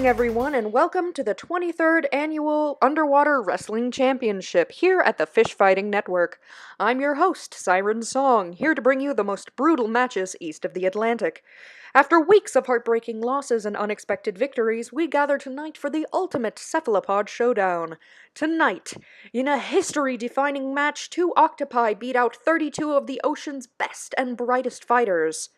evening, everyone, and welcome to the 23rd Annual Underwater Wrestling Championship here at the Fish Fighting Network. I'm your host, Siren Song, here to bring you the most brutal matches east of the Atlantic. After weeks of heartbreaking losses and unexpected victories, we gather tonight for the ultimate cephalopod showdown. Tonight, in a history-defining match, two octopi beat out 32 of the ocean's best and brightest fighters.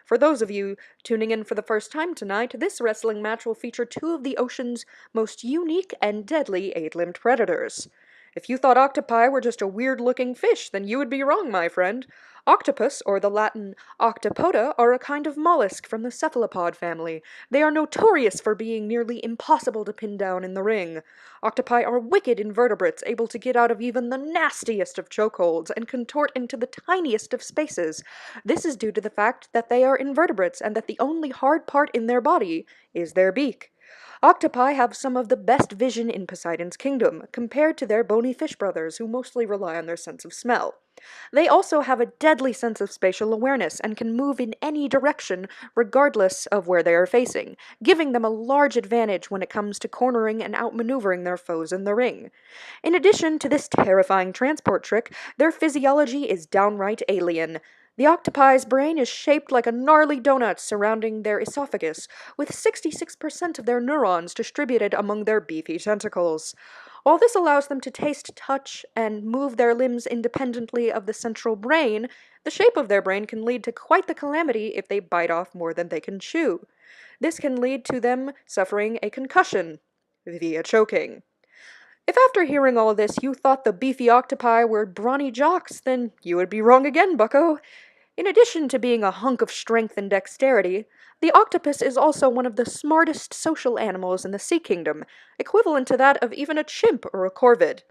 For those of you tuning in for the first time tonight, this wrestling match will feature two of the ocean's most unique and deadly eight-limbed predators. If you thought octopi were just a weird-looking fish, then you would be wrong, my friend. Octopus, or the Latin octopoda, are a kind of mollusk from the cephalopod family. They are notorious for being nearly impossible to pin down in the ring. Octopi are wicked invertebrates, able to get out of even the nastiest of chokeholds and contort into the tiniest of spaces. This is due to the fact that they are invertebrates and that the only hard part in their body is their beak. Octopi have some of the best vision in Poseidon's kingdom, compared to their bony fish brothers who mostly rely on their sense of smell. They also have a deadly sense of spatial awareness and can move in any direction regardless of where they are facing, giving them a large advantage when it comes to cornering and outmaneuvering their foes in the ring. In addition to this terrifying transport trick, their physiology is downright alien. The octopi's brain is shaped like a gnarly donut surrounding their esophagus, with 66% of their neurons distributed among their beefy tentacles. While this allows them to taste, touch, and move their limbs independently of the central brain, the shape of their brain can lead to quite the calamity if they bite off more than they can chew. This can lead to them suffering a concussion via choking. If after hearing all this you thought the beefy octopi were brawny jocks, then you would be wrong again, bucko. In addition to being a hunk of strength and dexterity, the octopus is also one of the smartest social animals in the Sea Kingdom, equivalent to that of even a chimp or a corvid.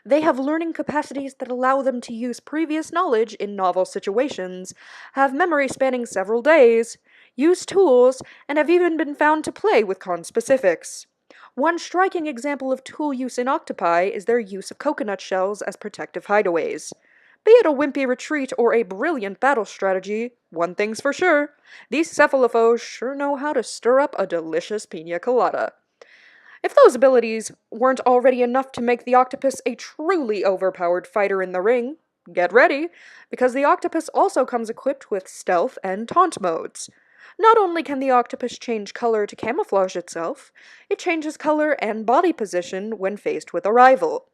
They have learning capacities that allow them to use previous knowledge in novel situations, have memory spanning several days, use tools, and have even been found to play with conspecifics. One striking example of tool use in octopi is their use of coconut shells as protective hideaways. Be it a wimpy retreat or a brilliant battle strategy, one thing's for sure, these cephalophos sure know how to stir up a delicious pina colada. If those abilities weren't already enough to make the octopus a truly overpowered fighter in the ring, get ready, because the octopus also comes equipped with stealth and taunt modes. Not only can the octopus change color to camouflage itself, it changes color and body position when faced with a rival.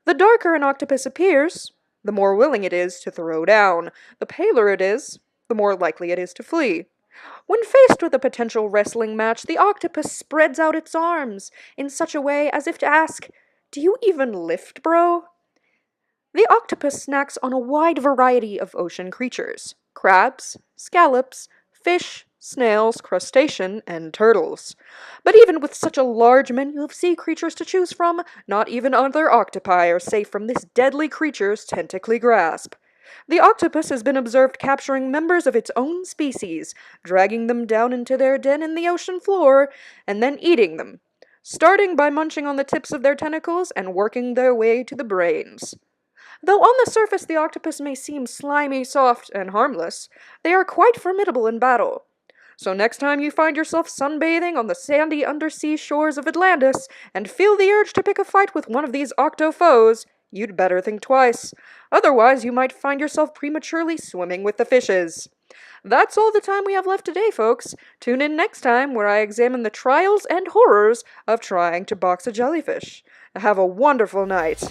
The darker an octopus appears, the more willing it is to throw down. The paler it is, the more likely it is to flee. When faced with a potential wrestling match, the octopus spreads out its arms in such a way as if to ask, "Do you even lift, bro?" The octopus snacks on a wide variety of ocean creatures: crabs, scallops, fish, snails, crustacean, and turtles. But even with such a large menu of sea creatures to choose from, not even other octopi are safe from this deadly creature's tentacly grasp. The octopus has been observed capturing members of its own species, dragging them down into their den in the ocean floor, and then eating them, starting by munching on the tips of their tentacles and working their way to the brains. Though on the surface the octopus may seem slimy, soft, and harmless, they are quite formidable in battle. So next time you find yourself sunbathing on the sandy undersea shores of Atlantis and feel the urge to pick a fight with one of these octo-foes, you'd better think twice. Otherwise, you might find yourself prematurely swimming with the fishes. That's all the time we have left today, folks. Tune in next time where I examine the trials and horrors of trying to box a jellyfish. Have a wonderful night.